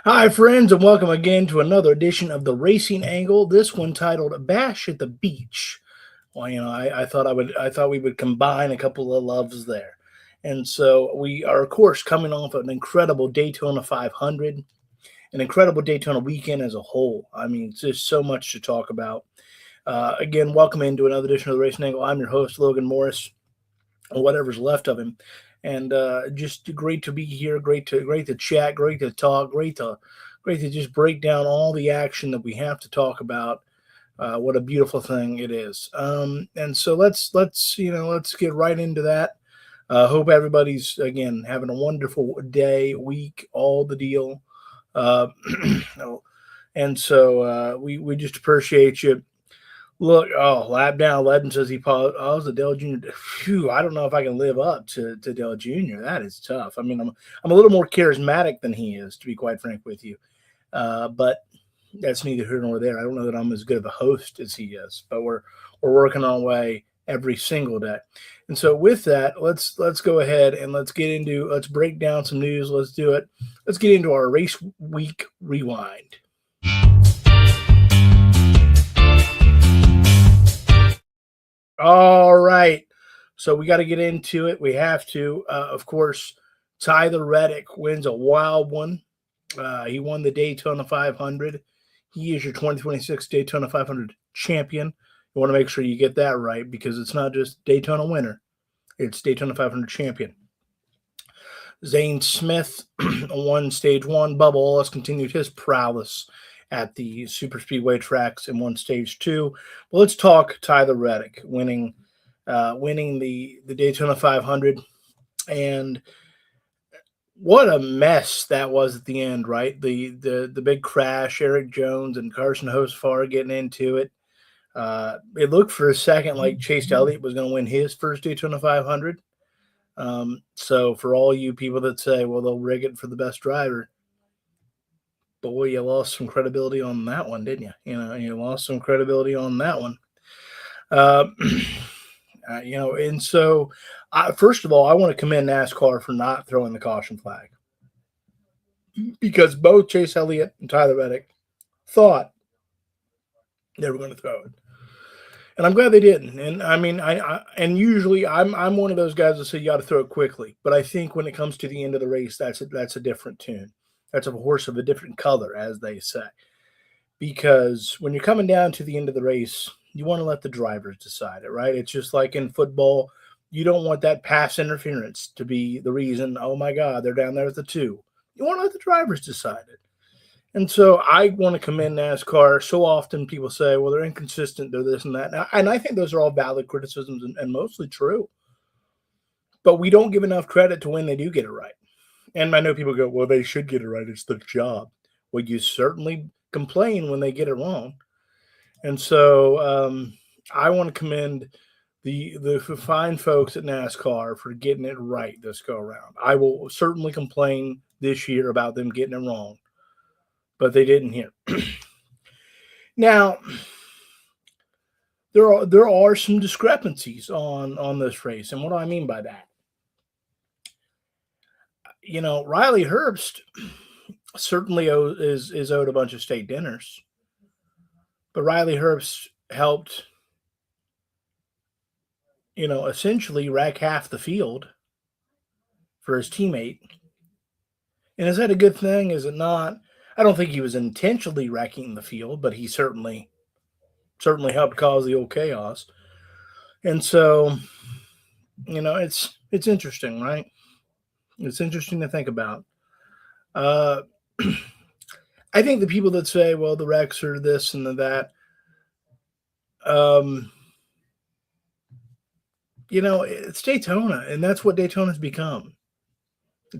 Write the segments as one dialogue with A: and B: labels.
A: Hi, friends, and welcome again to another edition of the Racing Angle. This one titled "Bash at the Beach." Well, I thought we would combine a couple of loves there, and so we are, of course, coming off an incredible Daytona 500, an incredible Daytona weekend as a whole. I mean, it's just so much to talk about. Again, welcome into another edition of the Racing Angle. I'm your host, Logan Morris, or whatever's left of him. And just great to be here. Great to chat. Great to talk. Great to just break down all the action that we have to talk about. What a beautiful thing it is. And so let's get right into that. Hope everybody's again having a wonderful day, week, all the deal. Uh, and so we just appreciate you. Look, lap down 11 says he paused. Oh, it's a Dell Jr. Phew, I don't know if I can live up to Dell Jr. That is tough. I mean, I'm a little more charismatic than he is, to be quite frank with you. But that's neither here nor there. I don't know that I'm as good of a host as he is, but we're working our way every single day. And so with that, let's go ahead and let's break down some news. Let's do it. Let's get into our race week rewind. All right. So we got to get into it. We have to. Of course, Tyler Reddick wins a wild one. He won the Daytona 500. He is your 2026 Daytona 500 champion. You want to make sure you get that right because it's not just Daytona winner, it's Daytona 500 champion. Zane Smith won stage one. Bubba Wallace continued his prowess at the super speedway tracks and won stage two. But let's talk Tyler Reddick winning the Daytona 500, and what a mess that was at the end, right? The big crash, Eric Jones and Carson Hocevar getting into it. It looked for a second like Chase Elliott was going to win his first Daytona 500. So for all you people that say, well, they'll rig it for the best driver, boy, you lost some credibility on that one, didn't you? You lost some credibility on that one. Uh, and so first of all, I want to commend NASCAR for not throwing the caution flag because both Chase Elliott and Tyler Reddick thought they were going to throw it. And I'm glad they didn't. And I mean, and usually I'm one of those guys that say you got to throw it quickly. But I think when it comes to the end of the race, that's a different tune. That's a horse of a different color, as they say. Because when you're coming down to the end of the race, you want to let the drivers decide it, right? It's just like in football, you don't want that pass interference to be the reason. Oh my God, they're down there at the 2. You want to let the drivers decide it. And so I want to commend NASCAR. So often people say, well, they're inconsistent, they're this and that. And I think those are all valid criticisms and mostly true. But we don't give enough credit to when they do get it right. And I know people go, well, they should get it right. It's their job. Well, you certainly complain when they get it wrong. And so I want to commend the fine folks at NASCAR for getting it right this go around. I will certainly complain this year about them getting it wrong, but they didn't here. Now, there are some discrepancies on this race, and what do I mean by that? Riley Herbst certainly is owed a bunch of state dinners, but Riley Herbst helped, essentially rack half the field for his teammate. And is that a good thing? Is it not? I don't think he was intentionally wrecking the field, but he certainly helped cause the old chaos. And so, it's interesting, right? It's interesting to think about. I think the people that say, well, the wrecks are this and the that, it's Daytona, and that's what Daytona's become.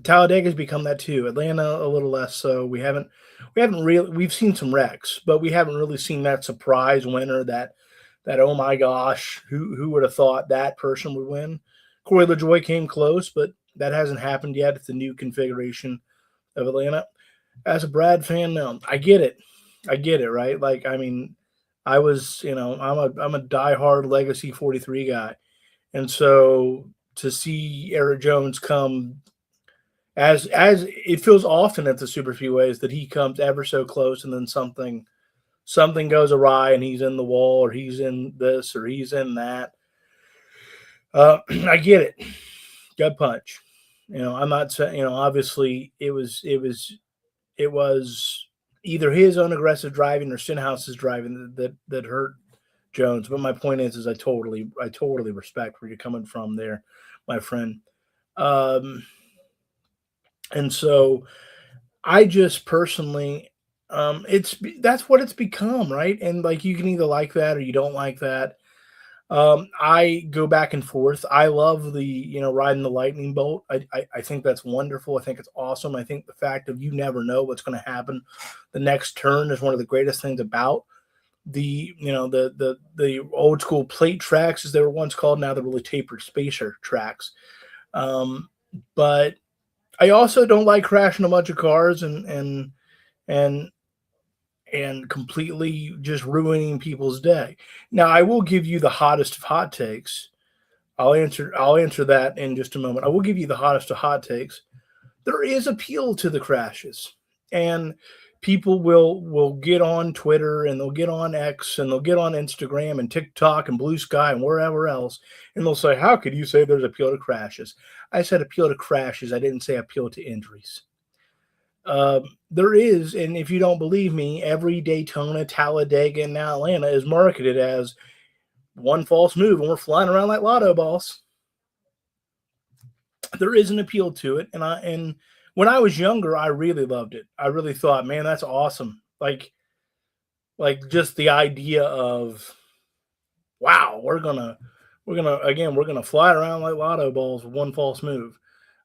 A: Talladega's become that too. Atlanta a little less so. We've seen some wrecks, but we haven't really seen that surprise winner that oh my gosh, who would have thought that person would win? Corey LaJoie came close, but that hasn't happened yet. It's the new configuration of Atlanta. As a Brad fan, now I get it, right? Like, I mean, I'm a diehard Legacy 43 guy, and so to see Eric Jones come as it feels often at the super speedways that he comes ever so close and then something goes awry and he's in the wall or he's in this or he's in that. I get it. Gut punch. I'm not saying, obviously it was either his own aggressive driving or Stenhouse's driving that hurt Jones. But my point is I totally respect where you're coming from there, my friend. Um, and so I just personally, that's what it's become, right? And like you can either like that or you don't like that. I go back and forth. I love the riding the lightning bolt. I think that's wonderful. I think it's awesome. I think the fact of you never know what's going to happen. The next turn is one of the greatest things about the old school plate tracks as they were once called. Now they're really tapered spacer tracks. Um, but I also don't like crashing a bunch of cars and and completely just ruining people's day. Now, I will give you the hottest of hot takes. I'll answer that in just a moment. I will give you the hottest of hot takes. There is appeal to the crashes. And people will get on Twitter and they'll get on X and they'll get on Instagram and TikTok and Blue Sky and wherever else and they'll say, "How could you say there's appeal to crashes?" I said appeal to crashes. I didn't say appeal to injuries. There is, and if you don't believe me, every Daytona, Talladega, and now Atlanta is marketed as one false move, and we're flying around like lotto balls. There is an appeal to it, and when I was younger, I really loved it. I really thought, man, that's awesome. Like just the idea of wow, we're gonna fly around like lotto balls with one false move.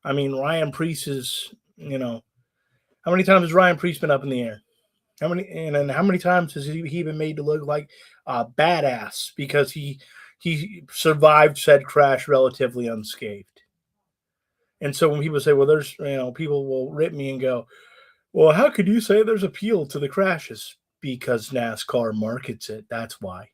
A: I mean, Ryan Priest is, how many times has Ryan Priest been up in the air? How many times has he been made to look like a badass because he survived said crash relatively unscathed? And so when people say, well, there's people will rip me and go, well, how could you say there's appeal to the crashes? Because NASCAR markets it. That's why.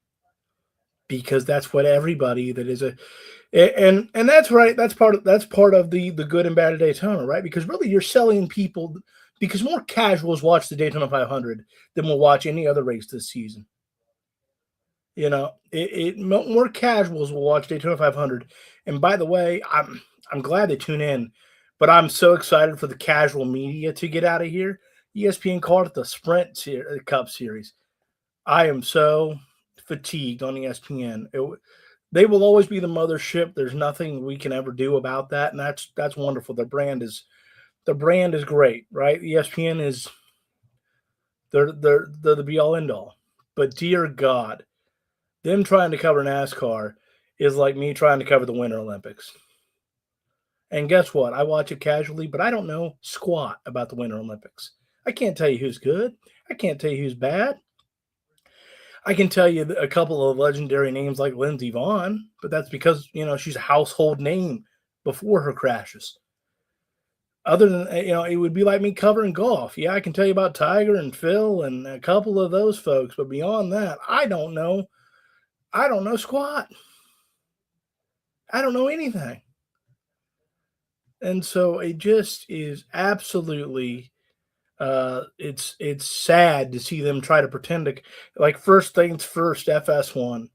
A: Because that's what everybody that is and that's right. That's part of the good and bad of Daytona, right? Because really you're selling people because more casuals watch the Daytona 500 than will watch any other race this season. More casuals will watch Daytona 500. And by the way, I'm glad they tune in, but I'm so excited for the casual media to get out of here. ESPN called it the Cup Series. I am so fatigued on ESPN. They will always be the mothership. There's nothing we can ever do about that, and that's wonderful. The brand is great, right? ESPN is they're the be all end all. But dear God, them trying to cover NASCAR is like me trying to cover the Winter Olympics. And guess what? I watch it casually, but I don't know squat about the Winter Olympics. I can't tell you who's good. I can't tell you who's bad. I can tell you a couple of legendary names like Lindsey Vaughn, but that's because, she's a household name before her crashes. Other than, it would be like me covering golf. Yeah, I can tell you about Tiger and Phil and a couple of those folks, but beyond that, I don't know. I don't know squat. I don't know anything. And so it just is absolutely it's sad to see them try to pretend to like first things first FS1.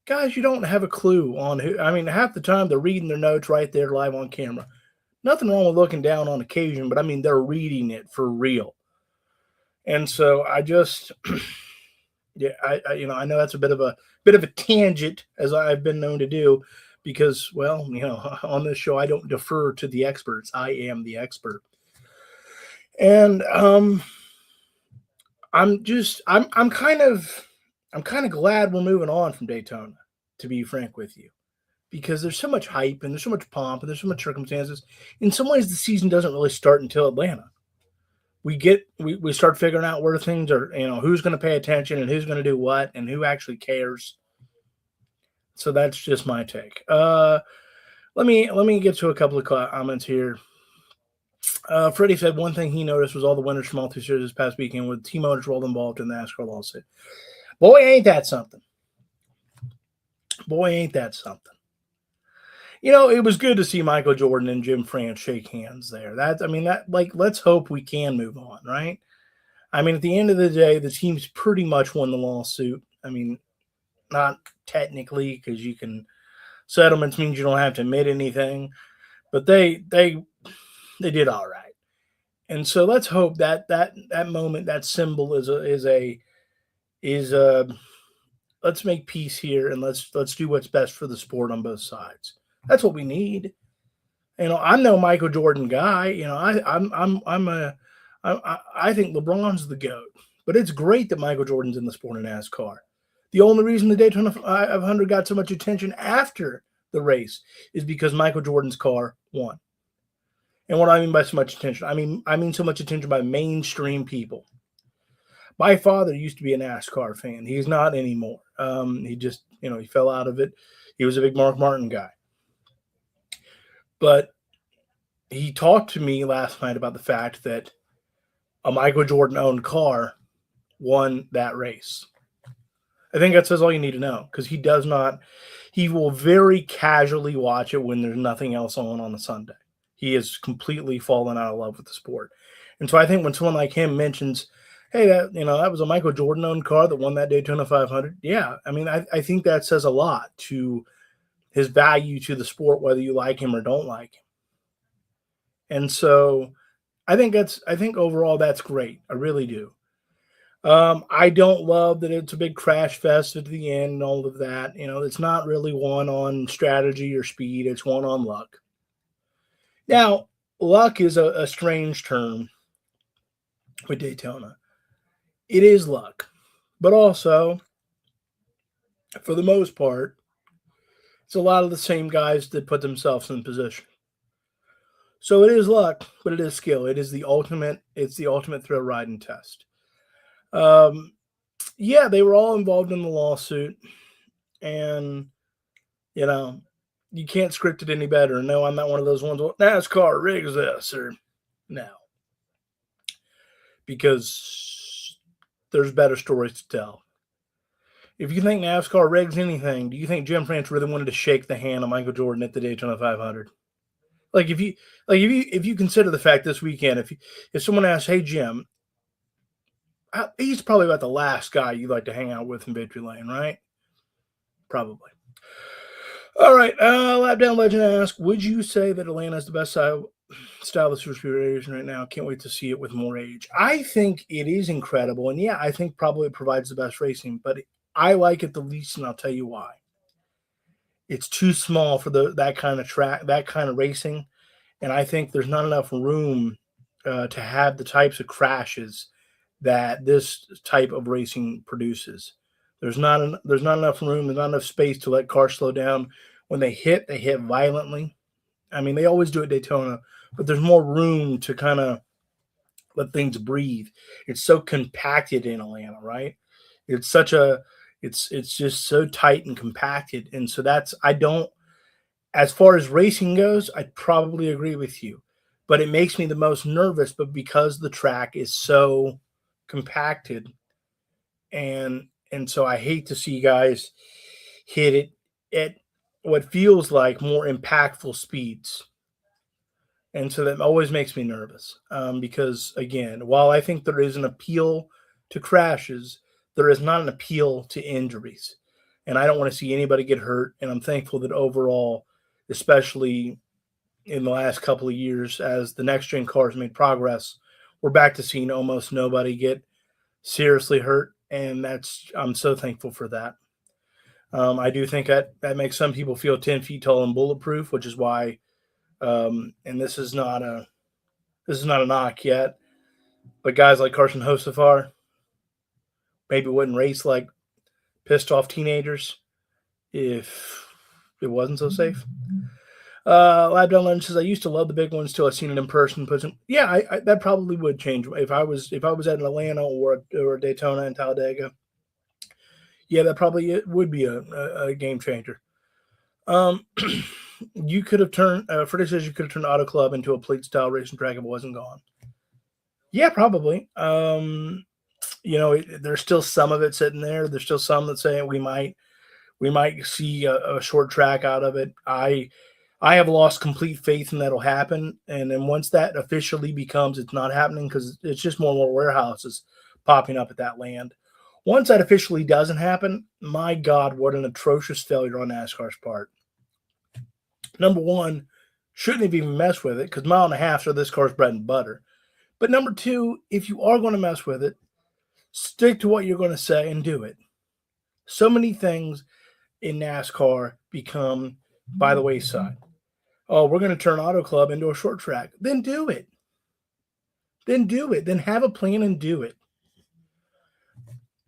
A: Guys, you don't have a clue on who. I mean, half the time they're reading their notes right there live on camera. Nothing wrong with looking down on occasion, but I mean they're reading it for real. And so I just yeah, I know that's a bit of a tangent as I've been known to do because well, on this show I don't defer to the experts. I am the expert. And I'm kind of glad we're moving on from Daytona, to be frank with you, because there's so much hype and there's so much pomp and there's so much circumstances. In some ways, the season doesn't really start until Atlanta. We start figuring out where things are, who's going to pay attention and who's going to do what and who actually cares. So that's just my take. Let me get to a couple of comments here. Freddie said one thing he noticed was all the winners from all two series this past weekend with T Motors role involved in the NASCAR lawsuit. Boy, ain't that something. Boy, ain't that something. It was good to see Michael Jordan and Jim France shake hands there. Let's hope we can move on, right? I mean, at the end of the day, the team's pretty much won the lawsuit. I mean, not technically, because you can settlements means you don't have to admit anything, but they did all right. And so let's hope that moment, that symbol is a let's make peace here, and let's do what's best for the sport on both sides. That's what we need. I'm no Michael Jordan guy. I think LeBron's the goat, but it's great that Michael Jordan's in the sport of NASCAR. The only reason the Daytona 500 got so much attention after the race is because Michael Jordan's car won. And what do I mean by so much attention? I mean so much attention by mainstream people. My father used to be a NASCAR fan. He's not anymore. He just, he fell out of it. He was a big Mark Martin guy. But he talked to me last night about the fact that a Michael Jordan owned car won that race. I think that says all you need to know, because he will very casually watch it when there's nothing else on a Sunday. He has completely fallen out of love with the sport. And so I think when someone like him mentions, hey, that was a Michael Jordan owned car that won that Daytona 500. Yeah, I think that says a lot to his value to the sport, whether you like him or don't like him. And so I think overall that's great. I really do. I don't love that it's a big crash fest at the end and all of that. It's not really one on strategy or speed. It's one on luck. Now, luck is a strange term with Daytona. It is luck, but also, for the most part, it's a lot of the same guys that put themselves in position. So it is luck, but it is skill. It's the ultimate thrill ride and test. Yeah, they were all involved in the lawsuit, and you can't script it any better. No, I'm not one of those ones. Well, NASCAR rigs this, or no, because there's better stories to tell. If you think NASCAR rigs anything, do you think Jim France really wanted to shake the hand of Michael Jordan at the Daytona 500? If you consider the fact this weekend, if someone asks, hey Jim, he's probably about the last guy you'd like to hang out with in Victory Lane, right? Probably. All right, Lap Down Legend asks, would you say that Atlanta is the best style of super speed racing right now? Can't wait to see it with more age. I think it is incredible, and yeah, I think probably it provides the best racing, but I like it the least, and I'll tell you why. It's too small for that kind of track, that kind of racing, and I think there's not enough room to have the types of crashes that this type of racing produces. There's not enough room. There's not enough space to let cars slow down. When they hit violently. I mean, they always do at Daytona, but there's more room to kind of let things breathe. It's so compacted in Atlanta, right? It's just so tight and compacted, and so as far as racing goes, I probably agree with you, but it makes me the most nervous. But because the track is so compacted, and so I hate to see guys hit it at what feels like more impactful speeds. And so that always makes me nervous because, again, while I think there is an appeal to crashes, there is not an appeal to injuries. And I don't want to see anybody get hurt. And I'm thankful that overall, especially in the last couple of years, as the next-gen cars made progress, we're back to seeing almost nobody get seriously hurt. And I'm so thankful for that. I do think that makes some people feel 10 feet tall and bulletproof, which is why, and this is not a knock yet, but guys like Carson Hocevar maybe wouldn't race like pissed off teenagers if it wasn't so safe. Lab Down Legend says, I used to love the big ones till I seen it in person. Yeah, that probably would change if I was at an Atlanta or a Daytona and Talladega. Yeah, that probably would be a game changer. You could have turned, Freddie says you could have turned Auto Club into a plate style racing track if it wasn't gone. Yeah, probably. There's still some of it sitting there. There's still some that say we might see a short track out of it. I have lost complete faith in that'll happen. And then once that officially becomes it's not happening because it's just more and more warehouses popping up at that land. Once that officially doesn't happen, my God, what an atrocious failure on NASCAR's part. Number one, shouldn't have even messed with it because mile and a half are this car's bread and butter. But number two, if you are going to mess with it, stick to what you're going to say and do it. So many things in NASCAR become by the wayside. Oh, we're going to turn Auto Club into a short track. Then do it. Then do it. Then have a plan and do it.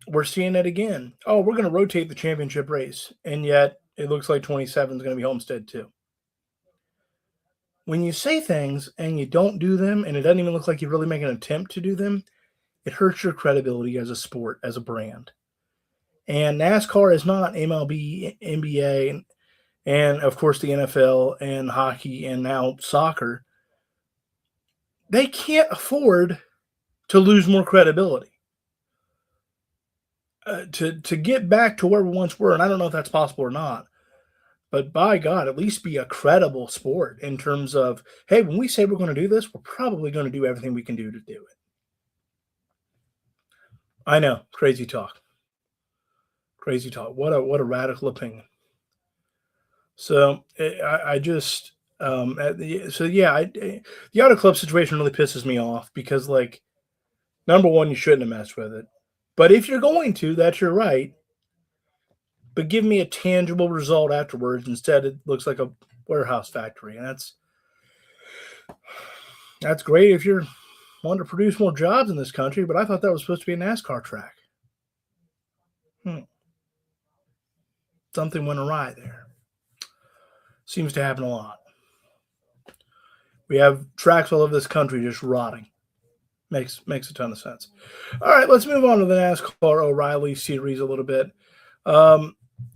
A: We're seeing it again. Oh, we're going to rotate the championship race. And yet it looks like 27 is going to be Homestead too. When you say things and you don't do them, and it doesn't even look like you really make an attempt to do them, it hurts your credibility as a sport, as a brand. And NASCAR is not MLB, NBA, and of course the NFL and hockey and now soccer. They can't afford to lose more credibility. To get back to where we once were, and I don't know if that's possible or not, but by God, at least be a credible sport in terms of, hey, when we say we're going to do this, we're probably going to do everything we can do to do it. I know, crazy talk. Crazy talk. What a radical opinion. So I just the Auto Club situation really pisses me off because, like, number one, you shouldn't have messed with it. But if you're going to, that's your right. But give me a tangible result afterwards. Instead, it looks like a warehouse factory, and that's great if you're wanting to produce more jobs in this country. But I thought that was supposed to be a NASCAR track. Something went awry there. Seems to happen a lot. We have tracks all over this country just rotting. Makes a ton of sense. All right, let's move on to the NASCAR O'Reilly series a little bit.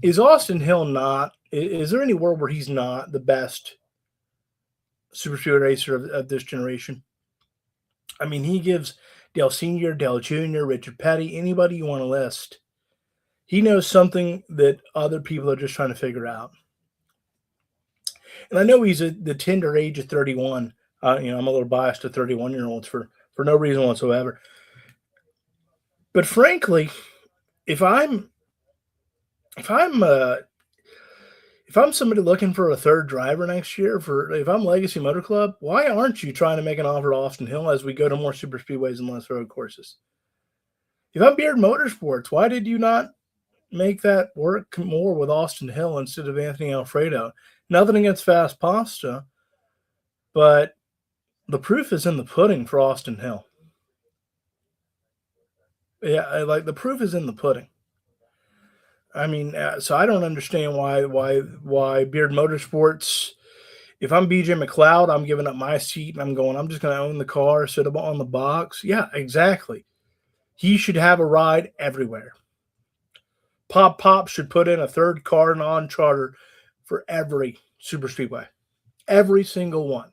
A: Is Austin Hill not? Is there any world where he's not the best super speedway racer of this generation? I mean, he gives Dale Sr., Dale Jr., Richard Petty, anybody you want to list. He knows something that other people are just trying to figure out. And I know he's at the tender age of 31. I'm a little biased to 31-year-olds for no reason whatsoever. But frankly, if I'm somebody looking for a third driver next year, if I'm Legacy Motor Club, why aren't you trying to make an offer to Austin Hill as we go to more super speedways and less road courses? If I'm Beard Motorsports, why did you not make that work more with Austin Hill instead of Anthony Alfredo? Nothing against Fast Pasta, but the proof is in the pudding for Austin Hill. Yeah, the proof is in the pudding. I mean, so I don't understand why Beard Motorsports. If I'm BJ McLeod, I'm giving up my seat and I'm just going to own the car, sit on the box. Yeah, exactly. He should have a ride everywhere. Pop should put in a third car non-charter for every super speedway. Every single one.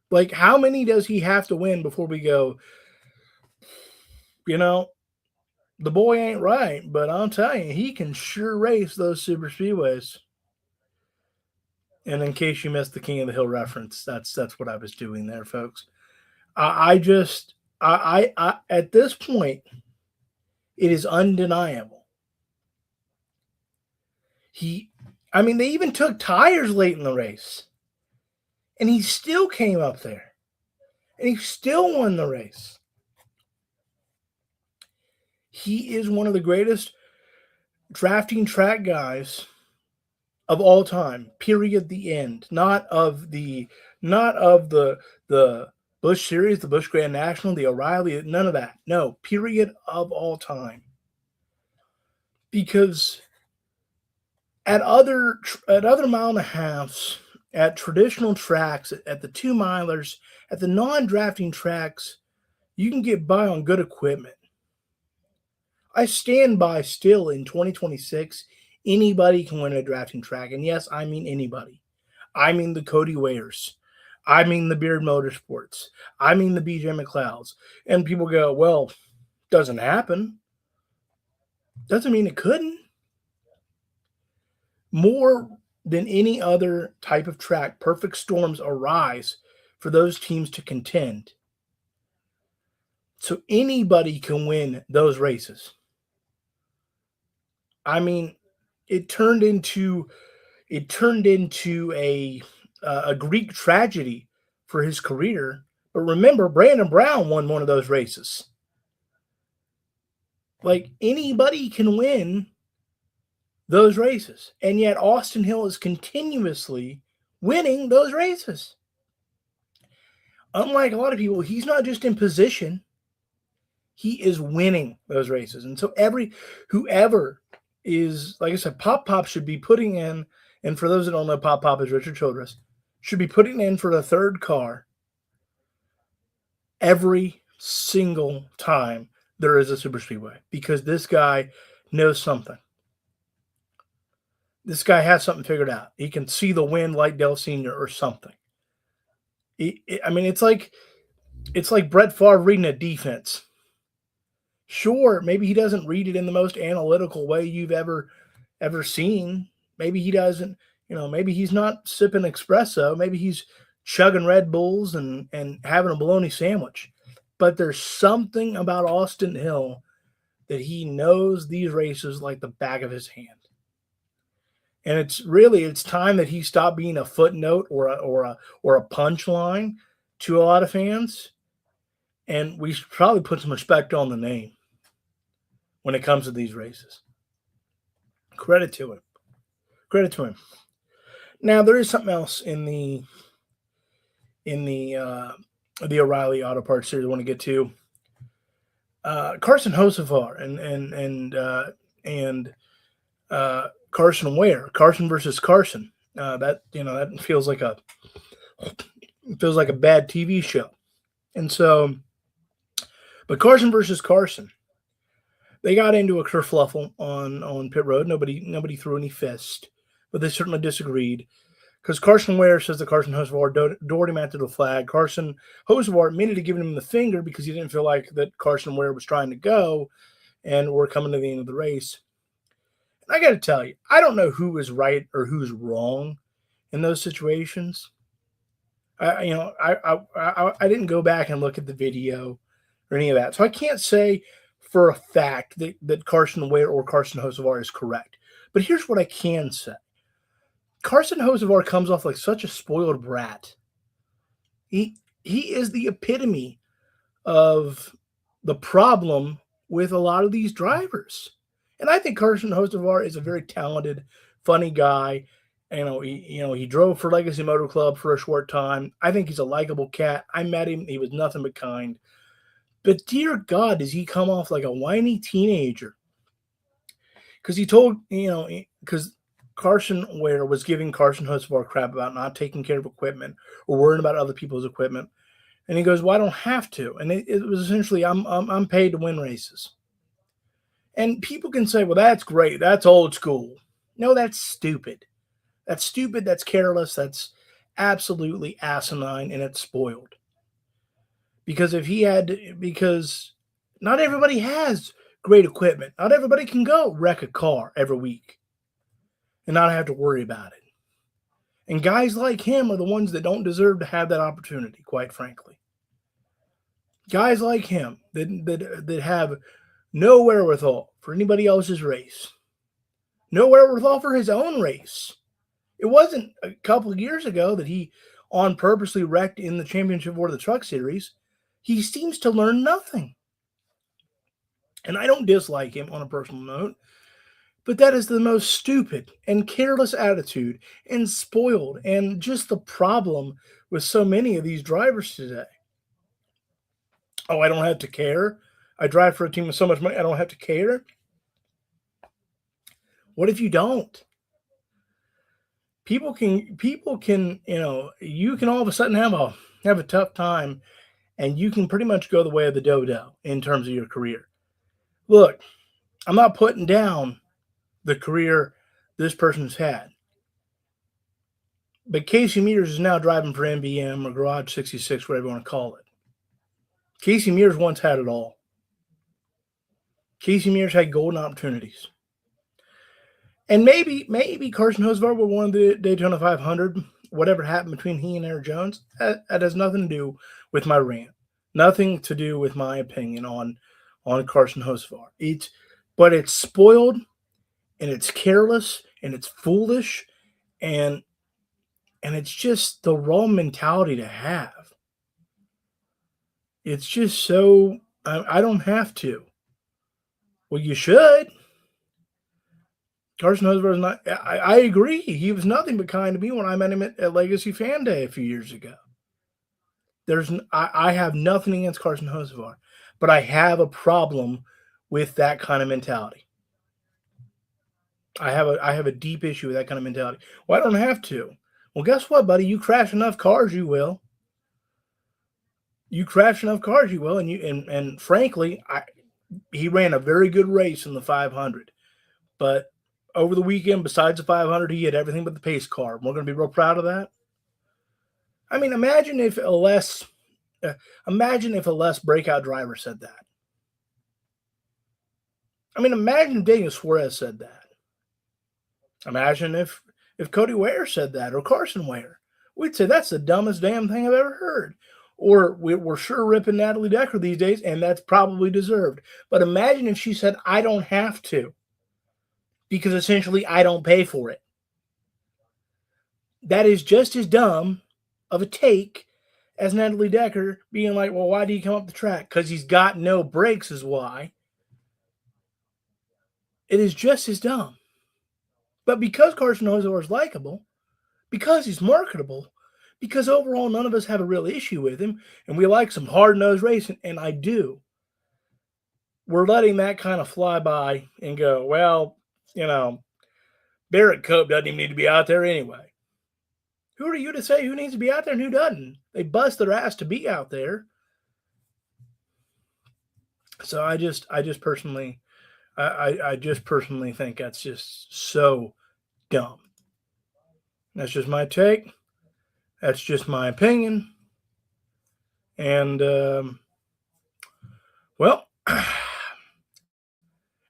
A: Like, how many does he have to win before we go, the boy ain't right, but I'll tell you, he can sure race those super speedways. And in case you missed the King of the Hill reference, that's what I was doing there, folks. I at this point, it is undeniable. They even took tires late in the race. And he still came up there. And he still won the race. He is one of the greatest drafting track guys of all time. Period. The end. Not of the Busch Series, the Busch Grand National, the O'Reilly, none of that. No. Period of all time. Because at other mile and a halves, at traditional tracks, at the 2-milers, at the non-drafting tracks, you can get by on good equipment. I stand by still in 2026, anybody can win a drafting track. And yes, I mean anybody. I mean the Cody Wares. I mean the Beard Motorsports. I mean the BJ McLeods. And people go, well, doesn't happen. Doesn't mean it couldn't. More than any other type of track, perfect storms arise for those teams to contend. So anybody can win those races. I mean, it turned into a Greek tragedy for his career. But remember, Brandon Brown won one of those races. Like anybody can win those races, and yet Austin Hill is continuously winning those races. Unlike a lot of people, he's not just in position; he is winning those races. And so whoever is, like I said, Pop should be putting in. And for those that don't know, Pop is Richard Childress, should be putting in for the third car every single time there is a super speedway, because this guy knows something. This guy has something figured out. He can see the wind like Dale Sr. or something. I mean, it's like Brett Favre reading a defense. Sure, maybe he doesn't read it in the most analytical way you've ever seen. Maybe he doesn't, maybe he's not sipping espresso. Maybe he's chugging Red Bulls and having a bologna sandwich. But there's something about Austin Hill that he knows these races like the back of his hand. And it's time that he stopped being a footnote or a punchline to a lot of fans. And we should probably put some respect on the name when it comes to these races. Credit to him. Now there is something else in the O'Reilly Auto Parts series I want to get to. Carson Hocevar and Carson Ware. Carson versus Carson. That feels like a bad TV show. And so, but Carson versus Carson, they got into a kerfluffle on pit road. Nobody threw any fist, but they certainly disagreed. Because Carson Ware says that Carson Hocevar doored him after the flag. Carson Hocevar admitted to giving him the finger because he didn't feel like that Carson Ware was trying to go, and we're coming to the end of the race. And I got to tell you, I don't know who is right or who's wrong in those situations. I didn't go back and look at the video or any of that, so I can't say for a fact that Carson Ware or Carson Hocevar is correct. But here's what I can say. Carson Hocevar comes off like such a spoiled brat. He is the epitome of the problem with a lot of these drivers. And I think Carson Hocevar is a very talented, funny guy. He drove for Legacy Motor Club for a short time. I think he's a likable cat. I met him. He was nothing but kind. But dear God, does he come off like a whiny teenager? Because because Carson Ware was giving Carson Hocevar crap about not taking care of equipment or worrying about other people's equipment. And he goes, well, I don't have to. And it was essentially, I'm paid to win races. And people can say, well, that's great. That's old school. No, that's stupid. That's stupid. That's careless. That's absolutely asinine, and it's spoiled. Because because not everybody has great equipment. Not everybody can go wreck a car every week and not have to worry about it. And guys like him are the ones that don't deserve to have that opportunity, quite frankly. Guys like him that have no wherewithal for anybody else's race. No wherewithal for his own race. It wasn't a couple of years ago that he on purposely wrecked in the championship or the truck series. He seems to learn nothing. And I don't dislike him on a personal note, but that is the most stupid and careless attitude and spoiled, and just the problem with so many of these drivers today. Oh, I don't have to care. I drive for a team with so much money, I don't have to care. What if you don't? People can, you can all of a sudden have a tough time, and you can pretty much go the way of the dodo in terms of your career. Look, I'm not putting down the career this person's had. But Casey Mears is now driving for MBM or Garage 66, whatever you want to call it. Casey Mears once had it all. Casey Mears had golden opportunities. And maybe Carson Hocevar will win the Daytona 500. Whatever happened between he and Eric Jones, that has nothing to do with my rant. Nothing to do with my opinion on Carson Hocevar. But it's spoiled, and it's careless, and it's foolish, and it's just the wrong mentality to have. It's just so I don't have to. Well, you should. Carson Hocevar is not. I agree. He was nothing but kind to me when I met him at Legacy Fan Day a few years ago. I have nothing against Carson Hocevar, but I have a problem with that kind of mentality. I have a deep issue with that kind of mentality. Well, I don't have to. Well, guess what, buddy? You crash enough cars, you will. You crash enough cars, you will. And frankly, he ran a very good race in the 500. But over the weekend, besides the 500, he had everything but the pace car. We're going to be real proud of that. I mean, imagine if a less breakout driver said that. I mean, imagine if Daniel Suarez said that. Imagine if Cody Ware said that, or Carson Ware. We'd say that's the dumbest damn thing I've ever heard. Or we're sure ripping Natalie Decker these days, and that's probably deserved. But imagine if she said, I don't have to, because essentially I don't pay for it. That is just as dumb of a take as Natalie Decker being like, well, why do you come up the track? Because he's got no brakes is why. It is just as dumb. But because Carson Hocevar is likable, because he's marketable, because overall none of us have a real issue with him, and we like some hard-nosed racing, and I do, we're letting that kind of fly by and go, well, Barrett Cope doesn't even need to be out there anyway. Who are you to say who needs to be out there and who doesn't? They bust their ass to be out there. So I just personally think that's just so dumb. That's just my take. That's just my opinion. And, well,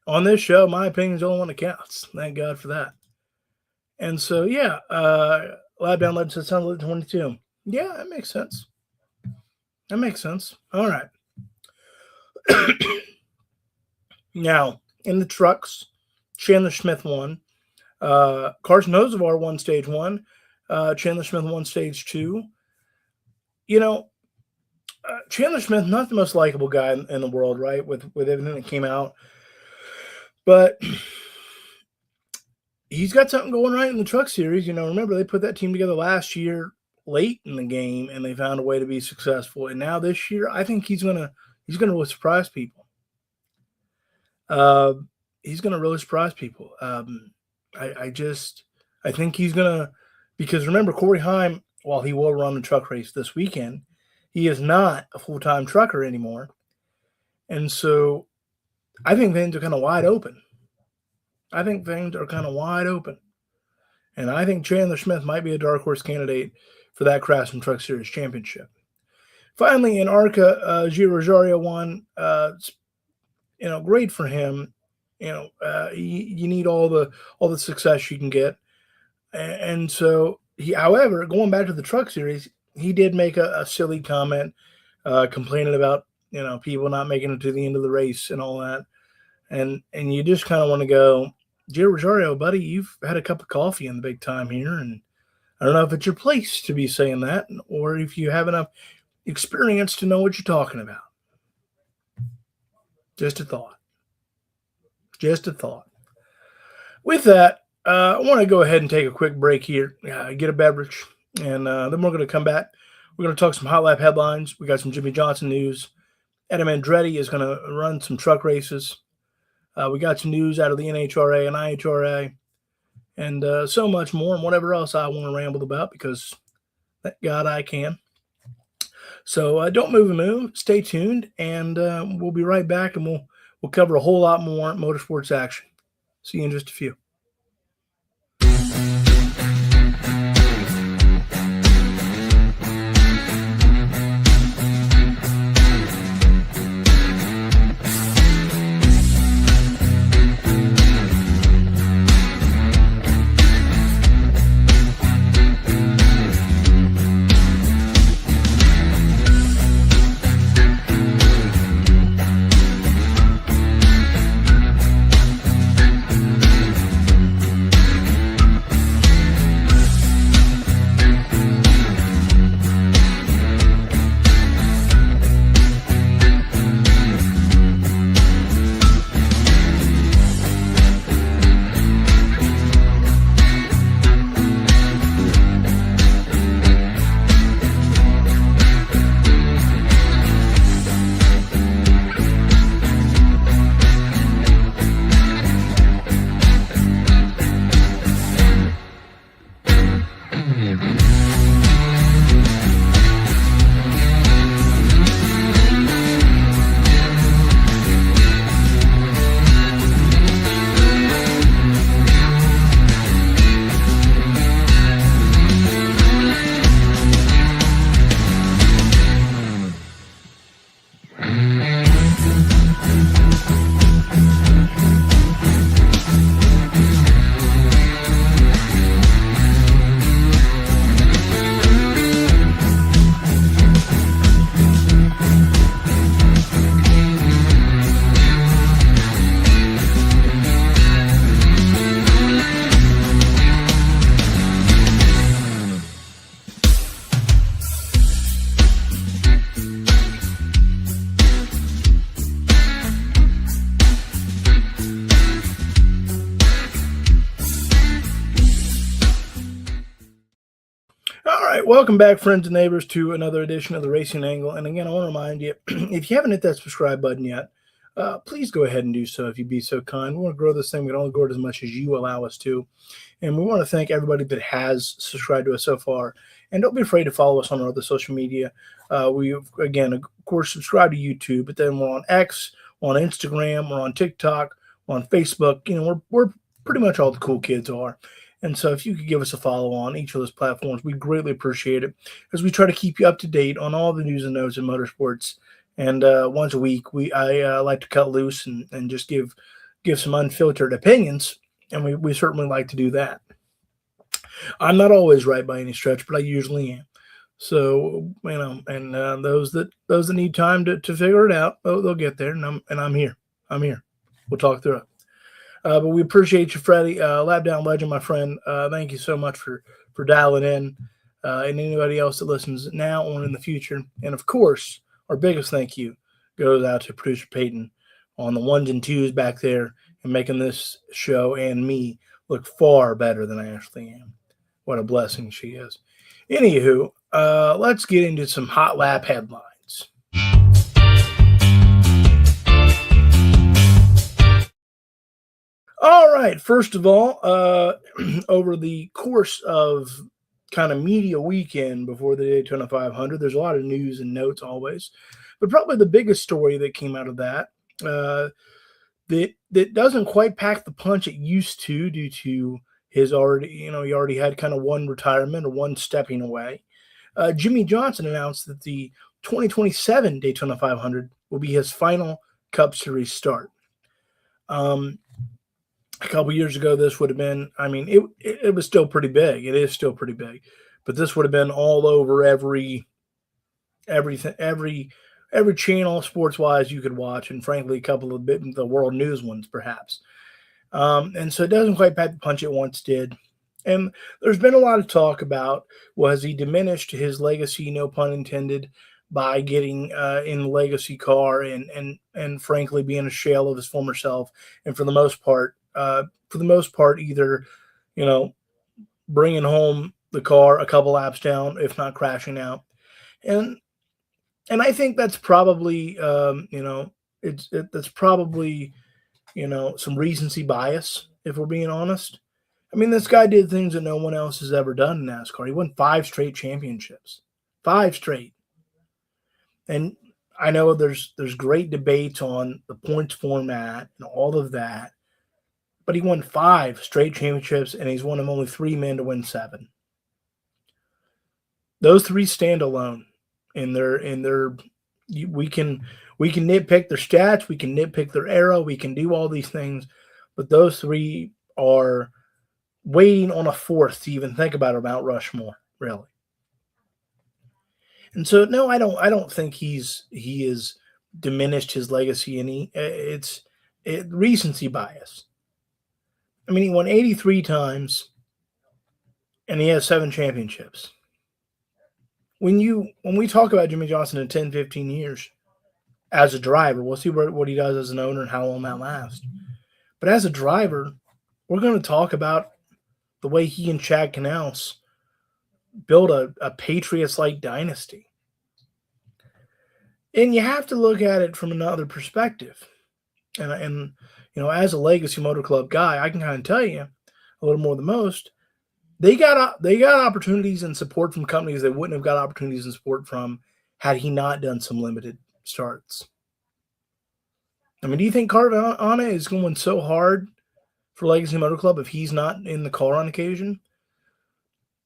A: on this show, my opinion is the only one that counts. Thank God for that. And so, yeah, Lab Down Legend says sounds like 22. Yeah, that makes sense. That makes sense. All right. Now, in the trucks, Chandler Smith won. Carson Hocevar won stage 1. Chandler Smith won stage 2. Chandler Smith, not the most likable guy in the world, right? With everything that came out. But he's got something going right in the truck series. Remember, they put that team together last year late in the game, and they found a way to be successful. And now this year, I think he's gonna really surprise people. He's gonna really surprise people. I think he's gonna, because remember, Corey Heim, while he will run the truck race this weekend, he is not a full-time trucker anymore. And so I think things are kind of wide open. And I think Chandler Smith might be a dark horse candidate for that Craftsman Truck Series championship. Finally, in ARCA, Gio Rosario won. Great for him. You need all the success you can get. And so however, going back to the truck series, he did make a silly comment, complaining about, people not making it to the end of the race and all that. And you just kind of want to go, Gio Rosario, buddy, you've had a cup of coffee in the big time here. And I don't know if it's your place to be saying that, or if you have enough experience to know what you're talking about. Just a thought. With that, I want to go ahead and take a quick break here, get a beverage, and then we're going to come back. We're going to talk some Hot Lap headlines. We got some Jimmy Johnson news. Adam Andretti is going to run some truck races. We got some news out of the NHRA and IHRA, and so much more, and whatever else I want to ramble about, because thank God I can. So don't move a move. Stay tuned, and we'll be right back, and we'll cover a whole lot more motorsports action. See you in just a few. right, welcome back, friends and neighbors, to another edition of the Racing Angle. And again, I want to remind you, if you haven't hit that subscribe button yet, please go ahead and do so if you'd be so kind. We want to grow this thing. We can only grow it as much as you allow us to. And we want to thank everybody that has subscribed to us so far. And don't be afraid to follow us on our other social media. We, again, of course, subscribe to YouTube, but then we're on X, we're on Instagram, we're on TikTok, we're on Facebook. You know, we're pretty much all the cool kids are. And so if you could give us a follow on each of those platforms, we greatly appreciate it as we try to keep you up to date on all the news and notes in motorsports. And once a week, I like to cut loose and just give some unfiltered opinions, and we certainly like to do that. I'm not always right by any stretch, but I usually am. So and those that need time to figure it out, they'll get there, and I'm here. I'm here. We'll talk through it. But we appreciate you, Freddie, Lap Down Legend, my friend. Thank you so much for dialing in, and anybody else that listens now or in the future. And of course, our biggest thank you goes out to producer Peyton on the ones and twos back there and making this show and me look far better than I actually am. What a blessing she is. Anywho, let's get into some hot lap headlines. All right. First of all, over the course of kind of media weekend before the Daytona 500, there's a lot of news and notes always, but probably the biggest story that came out of that that doesn't quite pack the punch it used to due to his already, he already had kind of one retirement or one stepping away. Jimmy Johnson announced that the 2027 Daytona 500 will be his final Cup Series start. A couple years ago, this would have been, it was still pretty big. It is still pretty big, but this would have been all over every channel sports wise you could watch. And frankly, a couple of the world news ones, perhaps. And so it doesn't quite pack the punch it once did. And there's been a lot of talk about, has he diminished his legacy, no pun intended, by getting in the legacy car and frankly being a shell of his former self. And for the most part, either, bringing home the car a couple laps down, if not crashing out. And I think that's probably, that's probably, some recency bias, if we're being honest. I mean, this guy did things that no one else has ever done in NASCAR. He won 5 straight championships, 5 straight. And I know there's great debates on the points format and all of that, but he won 5 straight championships, and he's one of only 3 men to win 7. Those 3 stand alone. In their we can nitpick their stats, we can nitpick their era, we can do all these things, but those 3 are waiting on a 4th to even think about Mount Rushmore, really. And so, no, I don't think he has diminished his legacy any. It's recency bias. I mean, he won 83 times, and he has 7 championships. When we talk about Jimmy Johnson in 10, 15 years as a driver, we'll see what he does as an owner and how long that lasts. But as a driver, we're going to talk about the way he and Chad Canals build a Patriots-like dynasty. And you have to look at it from another perspective. And as a Legacy Motor Club guy, I can kind of tell you a little more than most. They got opportunities and support from companies they wouldn't have got opportunities and support from had he not done some limited starts. I mean, do you think Carvana is going so hard for Legacy Motor Club if he's not in the car on occasion?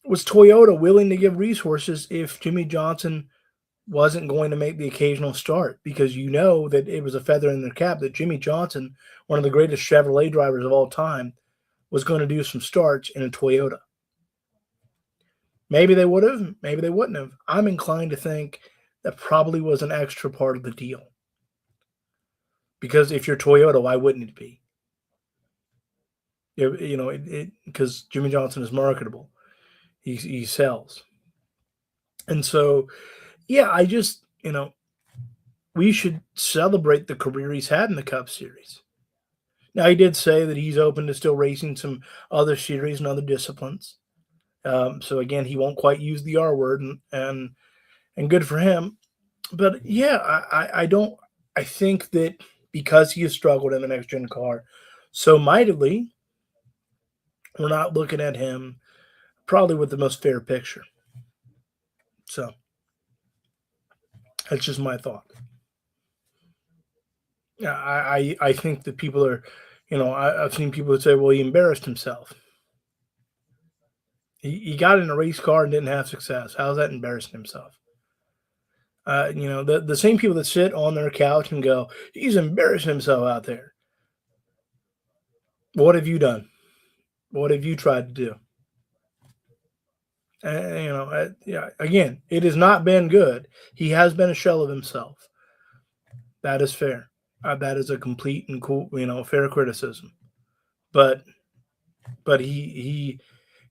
A: Was Toyota willing to give resources if Jimmy Johnson wasn't going to make the occasional start? Because that it was a feather in their cap that Jimmy Johnson, one of the greatest Chevrolet drivers of all time, was going to do some starts in a Toyota. Maybe they would have, maybe they wouldn't have. I'm inclined to think that probably was an extra part of the deal. Because if you're Toyota, why wouldn't it be? Because Jimmy Johnson is marketable. He sells. And so, yeah, I just, we should celebrate the career he's had in the Cup Series. Now, he did say that he's open to still racing some other series and other disciplines. So again, he won't quite use the R word, and good for him. But yeah, I don't. I think that because he has struggled in the next gen car so mightily, we're not looking at him probably with the most fair picture. So that's just my thought. Yeah, I think that people are, I've seen people that say, well, he embarrassed himself. He got in a race car and didn't have success. How's that embarrassing himself? The same people that sit on their couch and go, he's embarrassing himself out there. What have you done? What have you tried to do? Yeah. Again, it has not been good. He has been a shell of himself. That is fair. That is a complete and cool, fair criticism. But he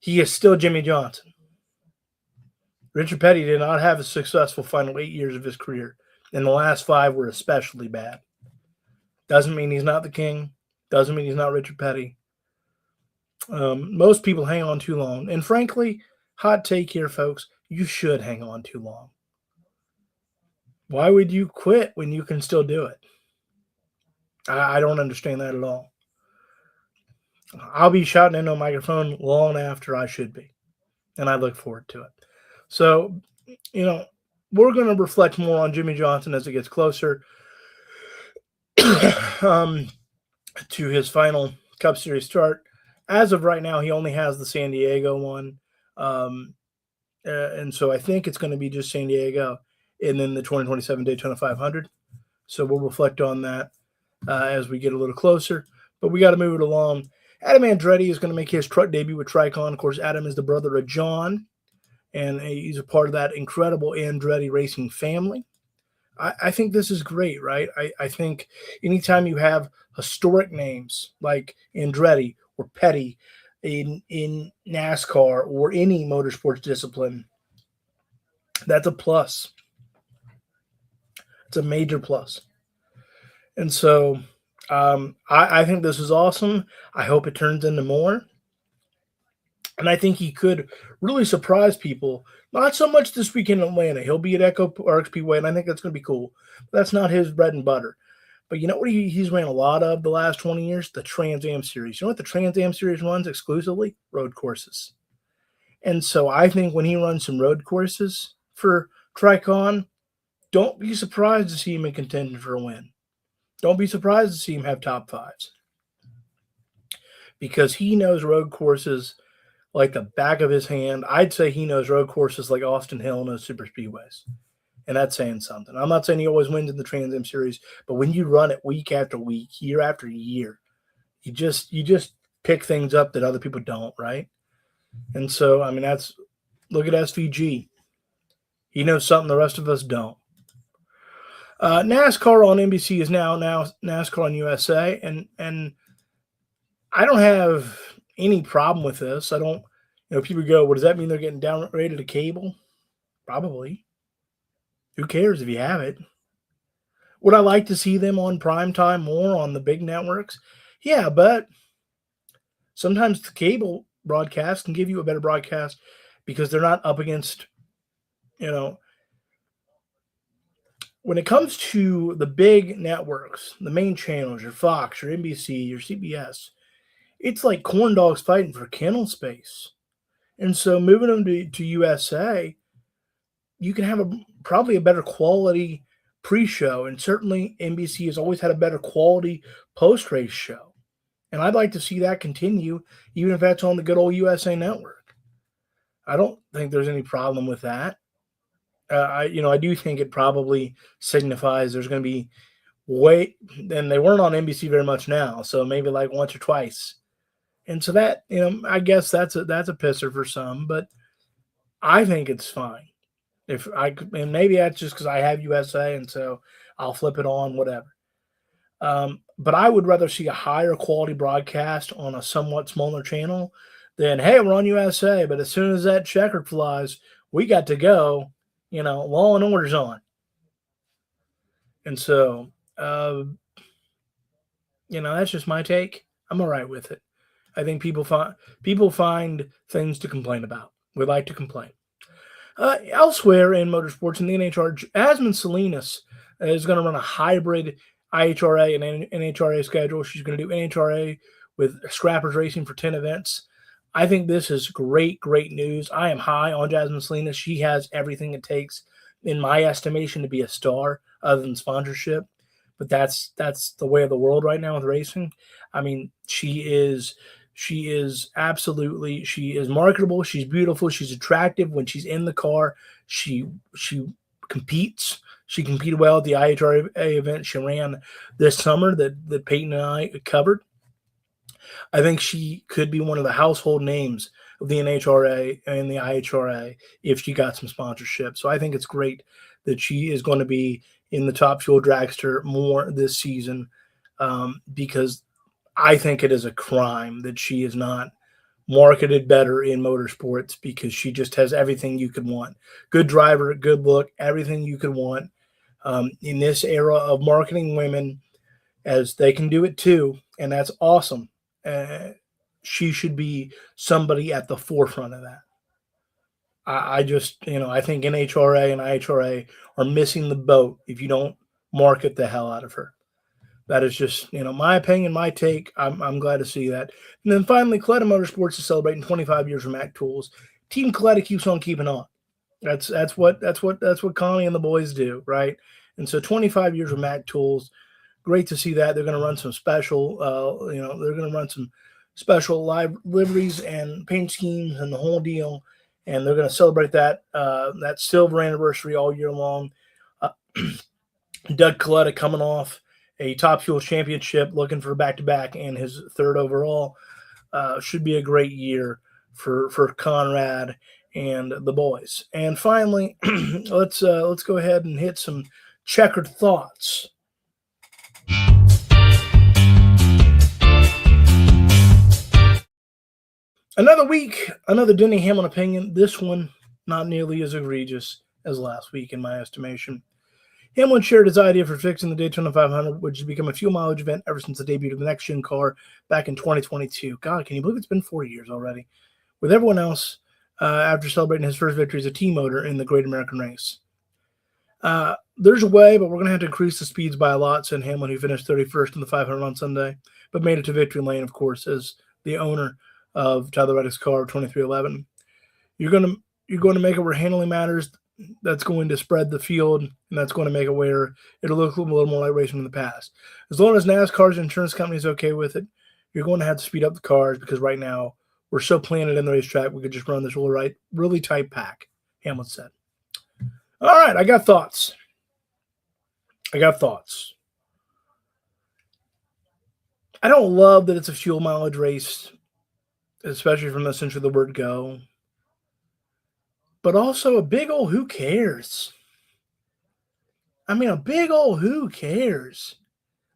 A: is still Jimmy Johnson. Richard Petty did not have a successful final 8 years of his career, and the last 5 were especially bad. Doesn't mean he's not the king. Doesn't mean he's not Richard Petty. Most people hang on too long, and frankly, hot take here, folks, you should hang on too long. Why would you quit when you can still do it? I don't understand that at all. I'll be shouting into a microphone long after I should be, and I look forward to it. So, we're going to reflect more on Jimmy Johnson as it gets closer to his final Cup Series start. As of right now, he only has the San Diego one. And so I think it's going to be just San Diego and then the 2027 Daytona 500. So we'll reflect on that as we get a little closer. But we got to move it along. Adam Andretti is going to make his truck debut with Tricon. Of course, Adam is the brother of John, and he's a part of that incredible Andretti racing family. I think this is great, right? I think anytime you have historic names like Andretti or Petty in NASCAR or any motorsports discipline, that's a plus. It's a major plus. And so I think this is awesome. I hope it turns into more. And I think he could really surprise people. Not so much this weekend in Atlanta. He'll be at Echo Park Speedway, and I think that's going to be cool. That's not his bread and butter. But you know what he's ran a lot of the last 20 years? The Trans Am Series. You know what the Trans Am Series runs exclusively? Road courses. And so I think when he runs some road courses for Tricon, don't be surprised to see him in contention for a win. Don't be surprised to see him have top 5s. Because he knows road courses like the back of his hand. I'd say he knows road courses like Austin Hill knows super speedways. And that's saying something. I'm not saying he always wins in the Trans Am Series, but when you run it week after week, year after year, you just pick things up that other people don't, right? And so, I mean, look at SVG. He knows something the rest of us don't. NASCAR on NBC is now NASCAR on USA, and I don't have any problem with this. I don't, people go, well, does that mean they're getting downgraded to cable? Probably. Who cares if you have it? Would I like to see them on primetime more on the big networks? Yeah, but sometimes the cable broadcast can give you a better broadcast because they're not up against, when it comes to the big networks, the main channels, your Fox, your NBC, your CBS, it's like corn dogs fighting for kennel space. And so moving them to USA, you can have probably a better quality pre-show. And certainly NBC has always had a better quality post-race show. And I'd like to see that continue, even if that's on the good old USA Network. I don't think there's any problem with that. I do think it probably signifies there's going to be and they weren't on NBC very much now, so maybe like once or twice. And so that, I guess that's a pisser for some, but I think it's fine. And maybe that's just because I have USA, and so I'll flip it on, whatever. But I would rather see a higher quality broadcast on a somewhat smaller channel than, hey, we're on USA, but as soon as that checkered flies, we got to go, Law and Order's on. And so, that's just my take. I'm all right with it. I think people find things to complain about. We like to complain. Elsewhere in motorsports in the NHR, Jasmine Salinas is going to run a hybrid IHRA and NHRA schedule. She's going to do NHRA with Scrappers Racing for 10 events. I think this is great, great news. I am high on Jasmine Salinas. She has everything it takes, in my estimation, to be a star other than sponsorship. But that's the way of the world right now with racing. I mean, she is absolutely, she is marketable, she's beautiful, she's attractive. When she's in the car, she competes. She competed well at the IHRA event she ran this summer that Peyton and I covered. I think she could be one of the household names of the NHRA and the IHRA if she got some sponsorship. So I think it's great that she is going to be in the Top Fuel Dragster more this season, because I think it is a crime that she is not marketed better in motorsports, because she just has everything you could want. Good driver, good look, everything you could want. In this era of marketing women, as they can do it too, and that's awesome. Uh, she should be somebody at the forefront of that. I just, I think NHRA and IHRA are missing the boat if you don't market the hell out of her. That is just, my opinion, my take. I'm glad to see that. And then finally, Coletta Motorsports is celebrating 25 years of Mac Tools. Team Coletta keeps on keeping on. That's what Connie and the boys do, right? And so 25 years of Mac Tools, great to see that. They're going to run some special, they're going to run some special live liveries and paint schemes and the whole deal. And they're going to celebrate that silver anniversary all year long. Uh, Doug Coletta coming off a Top Fuel championship, looking for back-to-back and his third overall. Should be a great year for Conrad and the boys. And finally, let's go ahead and hit some checkered thoughts. Another week, another Denny Hamlin opinion. This one not nearly as egregious as last week, in my estimation. Hamlin shared his idea for fixing the Daytona 500, which has become a fuel mileage event ever since the debut of the next-gen car back in 2022. God, can you believe it's been 4 years already? With everyone else, after celebrating his first victory as a team owner in the Great American Race. There's a way, but we're going to have to increase the speeds by a lot, said Hamlin, who finished 31st in the 500 on Sunday, but made it to victory lane, of course, as the owner of Tyler Reddick's car of 2311. You're going to make it where handling matters. That's going to spread the field, and that's going to make it where it'll look a little more like racing in the past. As long as NASCAR's insurance company is okay with it, you're going to have to speed up the cars, because right now we're so planted in the racetrack we could just run this really tight pack, Hamlin said. All right, I got thoughts. I don't love that it's a fuel mileage race, especially from essentially the word go. But also a big old who cares? I mean, a big old who cares?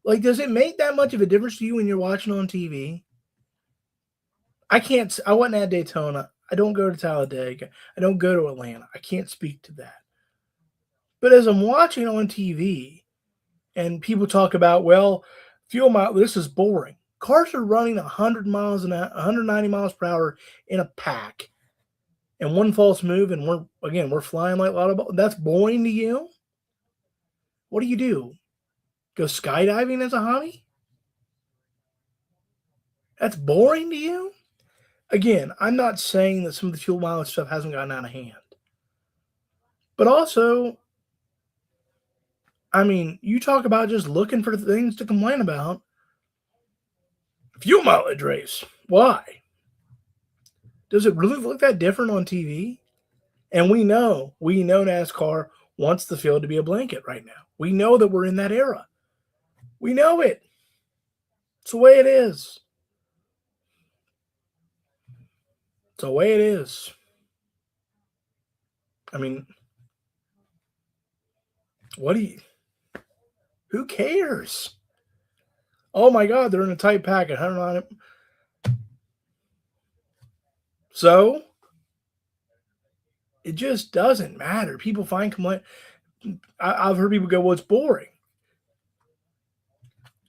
A: Like, does it make that much of a difference to you when you're watching on TV? I wasn't at Daytona. I don't go to Talladega. I don't go to Atlanta. I can't speak to that. But as I'm watching on TV and people talk about, well, fuel mile, this is boring. Cars are running 190 miles per hour in a pack. And one false move, and we're flying like a lot of balls. That's boring to you? What do? Go skydiving as a hobby? That's boring to you? Again, I'm not saying that some of the fuel mileage stuff hasn't gotten out of hand. But also, I mean, you talk about just looking for things to complain about. Fuel mileage race. Why? Does it really look that different on TV? And we know NASCAR wants the field to be a blanket right now. We know that we're in that era. We know it. It's the way it is. It's the way it is. I mean, who cares? Oh my God, they're in a tight packet. 109. So it just doesn't matter. People find complaint. I've heard people go, well, it's boring.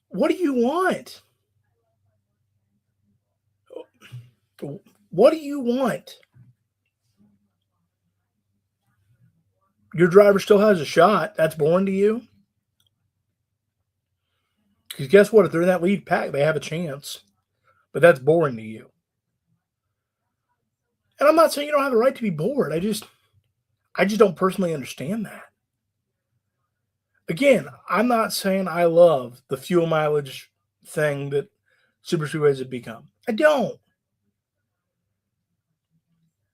A: What do you want? What do you want? Your driver still has a shot. That's boring to you? Because guess what? If they're in that lead pack, they have a chance. But that's boring to you. And I'm not saying you don't have the right to be bored. I just don't personally understand that. Again, I'm not saying I love the fuel mileage thing that super speedways have become. I don't.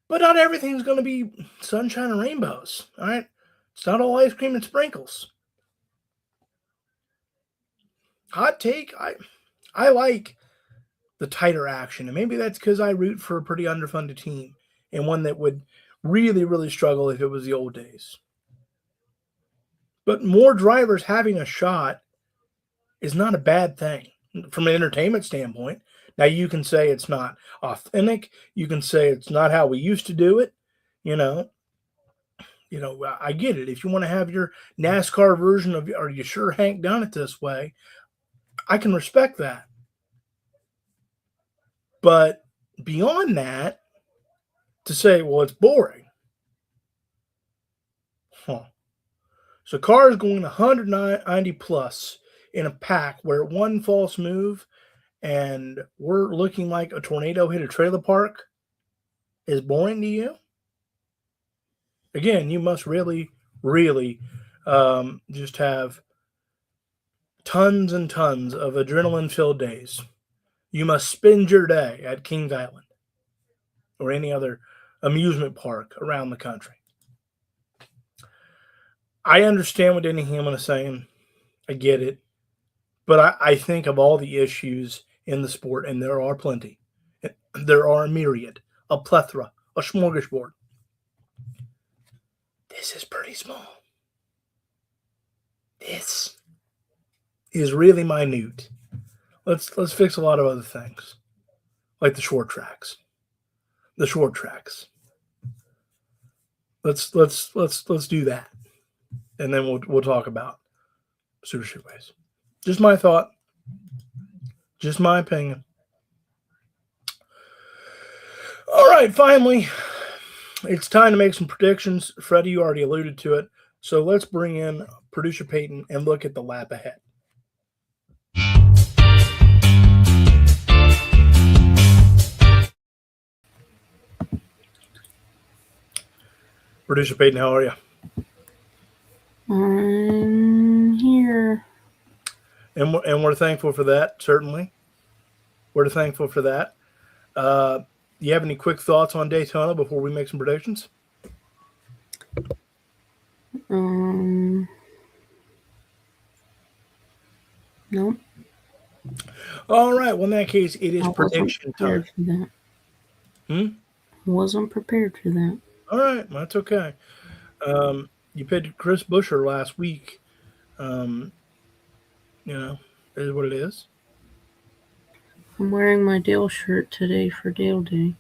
A: But not everything's going to be sunshine and rainbows. All right. It's not all ice cream and sprinkles. Hot take. I like the tighter action, and maybe that's because I root for a pretty underfunded team and one that would really, really struggle if it was the old days. But more drivers having a shot is not a bad thing from an entertainment standpoint. Now you can say it's not authentic. You can say it's not how we used to do it. You know, I get it. If you want to have your NASCAR version of, are you sure Hank done it this way? I can respect that. But beyond that, to say, well, it's boring. Huh. So cars going 190 plus in a pack where one false move and we're looking like a tornado hit a trailer park is boring to you? Again, you must really, really just have tons and tons of adrenaline filled days. You must spend your day at Kings Island or any other amusement park around the country. I understand what Denny Hamlin is saying. I get it. But I think of all the issues in the sport, and there are plenty. There are a myriad, a plethora, a smorgasbord. This is pretty small. This is really minute. Let's fix a lot of other things, like the short tracks. The short tracks. Let's do that, and then we'll talk about super speedways. Just my thought. Just my opinion. All right, finally, it's time to make some predictions. Freddie, you already alluded to it. So let's bring in producer Peyton and look at the lap ahead. Producer Peyton, how are you?
B: I'm here.
A: And we're thankful for that, certainly. We're thankful for that. You have any quick thoughts on Daytona before we make some predictions?
B: Nope.
A: All right. Well, in that case, it is
B: I wasn't
A: prediction time.
B: prepared for that.
A: Hmm?
B: Wasn't prepared for that.
A: All right. That's okay. You picked Chris Buescher last week. Um, it is what it is.
B: I'm wearing my Dale shirt today for Dale Day.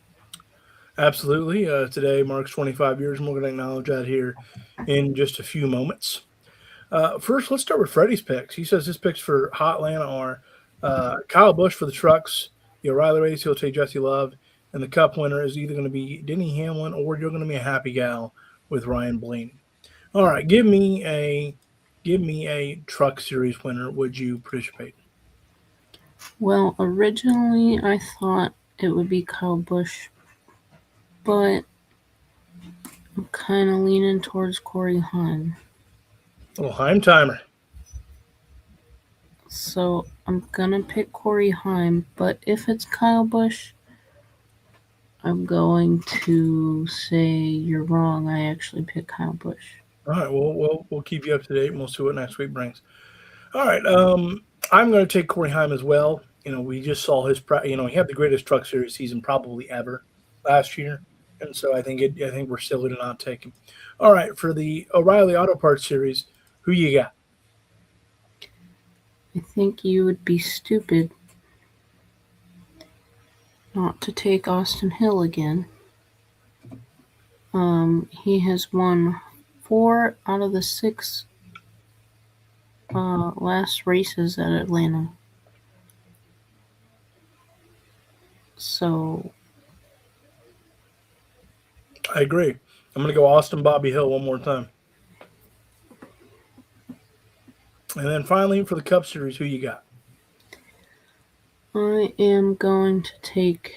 A: Absolutely. Today marks 25 years, and we're going to acknowledge that here in just a few moments. First, let's start with Freddie's picks. He says his picks for Hotlanta are Kyle Busch for the trucks, the O'Reilly race, he'll take Jesse Love, and the Cup winner is either going to be Denny Hamlin or you're going to be a happy gal with Ryan Blaney. All right, give me a Truck Series winner. Would you participate?
B: Well, originally I thought it would be Kyle Busch, but I'm kind of leaning towards Corey Heim.
A: Well, Heim timer.
B: So I'm gonna pick Corey Heim, but if it's Kyle Busch, I'm going to say you're wrong. I actually picked Kyle Busch.
A: All right, we'll keep you up to date, and we'll see what next week brings. All right, I'm going to take Corey Heim as well. We just saw his, he had the greatest Truck Series season probably ever last year, and so I think we're silly to not take him. All right, for the O'Reilly Auto Parts Series, who you got?
B: I think you would be stupid not to take Austin Hill again. He has won 4 out of the 6 last races at Atlanta. So
A: I agree. I'm going to go Austin Bobby Hill one more time. And then finally, for the Cup Series, who you got?
B: I am going to take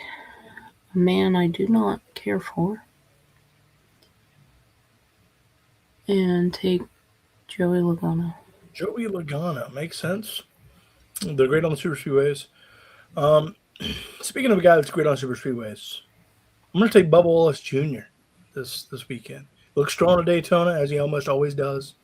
B: a man I do not care for and take Joey Logano.
A: Joey Logano. Makes sense. They're great on the super speedways. Um, Speaking of a guy that's great on super speedways, I'm going to take Bubba Wallace Jr. this weekend. Looks strong at Daytona, as he almost always does.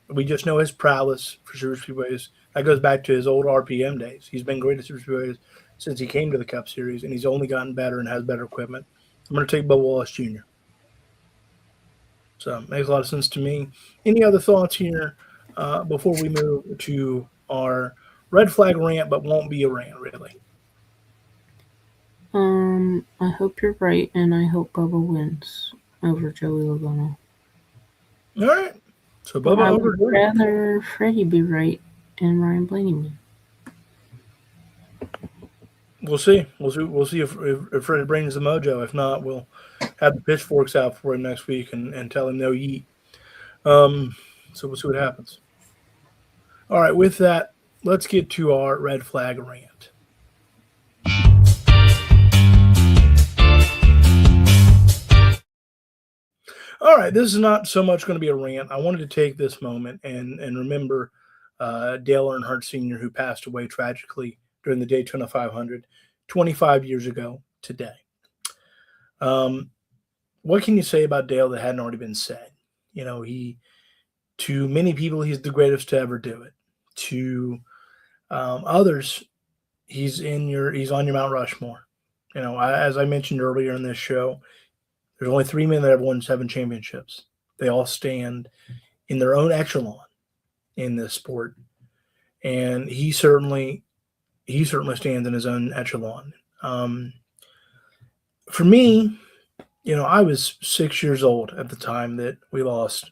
A: We just know his prowess for super speedways. That goes back to his old RPM days. He's been great at super speedways since he came to the Cup Series, and he's only gotten better and has better equipment. I'm going to take Bubba Wallace Jr. So makes a lot of sense to me. Any other thoughts here before we move to our red flag rant, but won't be a rant really?
B: I hope you're right, and I hope Bubba wins over Joey Logano.
A: All right. So
B: But
A: Bubba
B: I
A: over
B: would
A: Joey.
B: rather Freddie be right and Ryan Blaney win.
A: We'll see. We'll see if Freddie brings the mojo. If not, we'll have the pitchforks out for him next week and tell him no yeet. So we'll see what happens. All right. With that, let's get to our red flag rant. All right, this is not so much going to be a rant. I wanted to take this moment and remember Dale Earnhardt Sr., who passed away tragically during the Daytona 500 25 years ago today. Um, what can you say about Dale that hadn't already been said? You know, to many people, he's the greatest to ever do it. To others, he's on your Mount Rushmore. You know, as I mentioned earlier in this show, there's only 3 men that have won 7 championships. They all stand in their own echelon in this sport, and he certainly stands in his own echelon. For me, you know, I was 6 years old at the time that we lost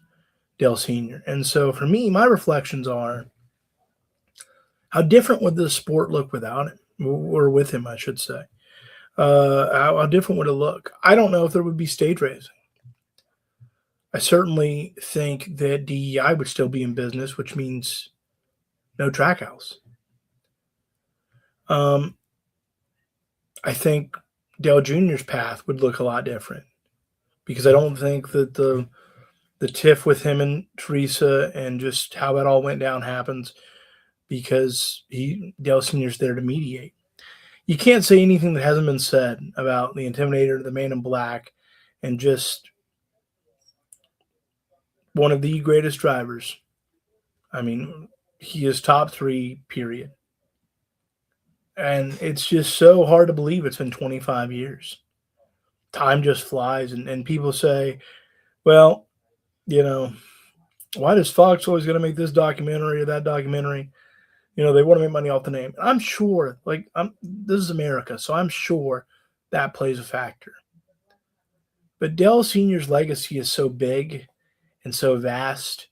A: Dale Sr., and so for me, my reflections are how different would this sport look without him, or with him, I should say. How different would it look? I don't know if there would be stage racing. I certainly think that DEI would still be in business, which means no track house. Um, I think Dale Jr.'s path would look a lot different because I don't think that the tiff with him and Teresa and just how that all went down happens because Dale Sr.'s there to mediate. You can't say anything that hasn't been said about the Intimidator, the Man in Black, and just one of the greatest drivers. I mean, he is top 3, period. And it's just so hard to believe it's been 25 years. Time just flies, and people say, well, you know, why does Fox always got to make this documentary or that documentary? You know, they want to make money off the name. I'm sure, this is America, so I'm sure that plays a factor. But Dell Sr.'s legacy is so big and so vast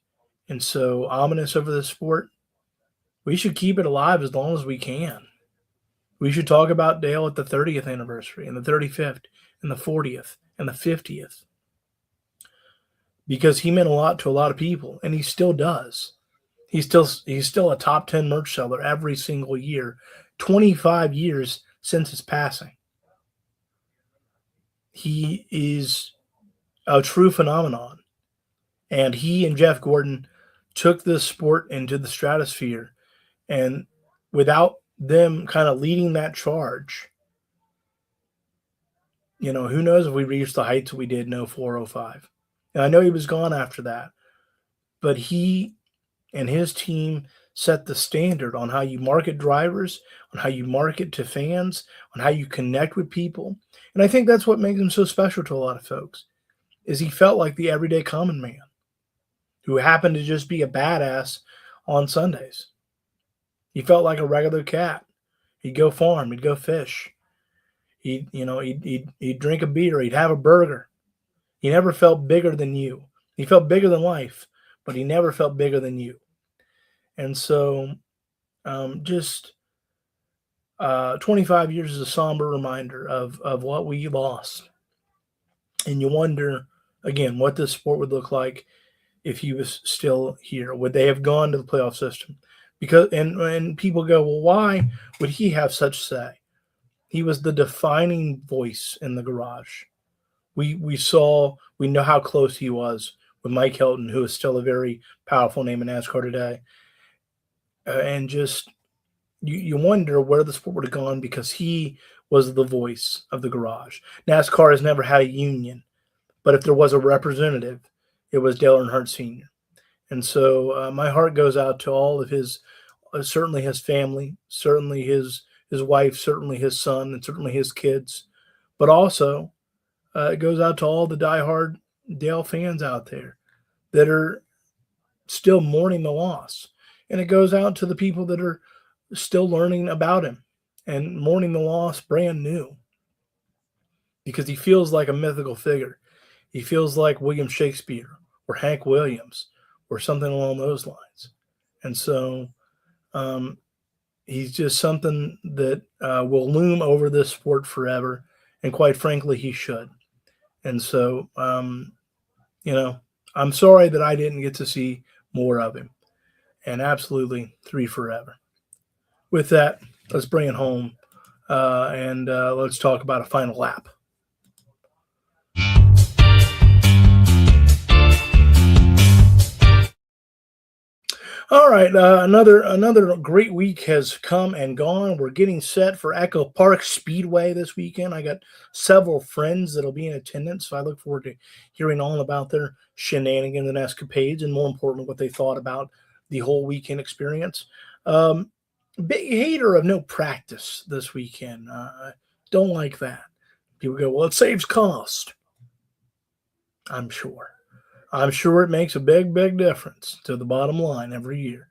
A: and so ominous over the sport. We should keep it alive as long as we can. We should talk about Dale at the 30th anniversary and the 35th and the 40th and the 50th because he meant a lot to a lot of people, and he still does. He's still a top 10 merch seller every single year, 25 years since his passing. He is a true phenomenon, and he and Jeff Gordon took this sport into the stratosphere, and without them kind of leading that charge, you know, who knows if we reached the heights we did in 04, 05. And I know he was gone after that, but he and his team set the standard on how you market drivers, on how you market to fans, on how you connect with people. And I think that's what makes him so special to a lot of folks, is he felt like the everyday common man who happened to just be a badass on Sundays. He felt like a regular cat. He'd go farm, he'd go fish. He'd drink a beer, he'd have a burger. He never felt bigger than you. He felt bigger than life, but he never felt bigger than you. And so, just 25 years is a somber reminder of what we lost. And you wonder, again, what this sport would look like if he was still here? Would they have gone to the playoff system? Because and people go, well, why would he have such say? He was the defining voice in the garage. We know how close he was with Mike Hilton, who is still a very powerful name in NASCAR today. And just you wonder where the sport would have gone because he was the voice of the garage. NASCAR has never had a union, but if there was a representative, it was Dale Earnhardt Sr. And so my heart goes out to all of his, certainly his family, certainly his wife, certainly his son, and certainly his kids, but also it goes out to all the diehard Dale fans out there that are still mourning the loss. And it goes out to the people that are still learning about him and mourning the loss brand new because he feels like a mythical figure. He feels like William Shakespeare or Hank Williams or something along those lines. And so he's just something that will loom over this sport forever. And quite frankly, he should. And so, I'm sorry that I didn't get to see more of him. And absolutely 3 forever. With that, let's bring it home and let's talk about a final lap. All right, another great week has come and gone. We're getting set for Echo Park Speedway this weekend. I got several friends that'll be in attendance, so I look forward to hearing all about their shenanigans and escapades, and more importantly, what they thought about the whole weekend experience. Big hater of no practice this weekend. Don't like that. People go, well, it saves cost. I'm sure it makes a big, big difference to the bottom line every year.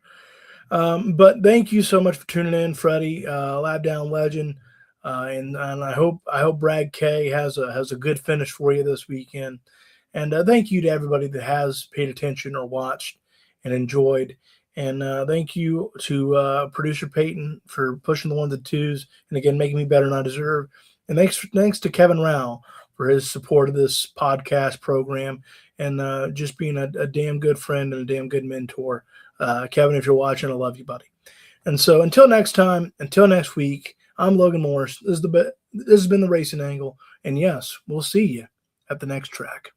A: But thank you so much for tuning in, Freddie, Lab Down Legend, and I hope Brad K has a good finish for you this weekend. And thank you to everybody that has paid attention or watched and enjoyed. And thank you to producer Peyton for pushing the 1s and 2s, and again making me better than I deserve. And thanks to Kevin Rao for his support of this podcast program and just being a damn good friend and a damn good mentor. Kevin, if you're watching, I love you, buddy. And so until next time, until next week, I'm Logan Morris. This has been the Racing Angle. And yes, we'll see you at the next track.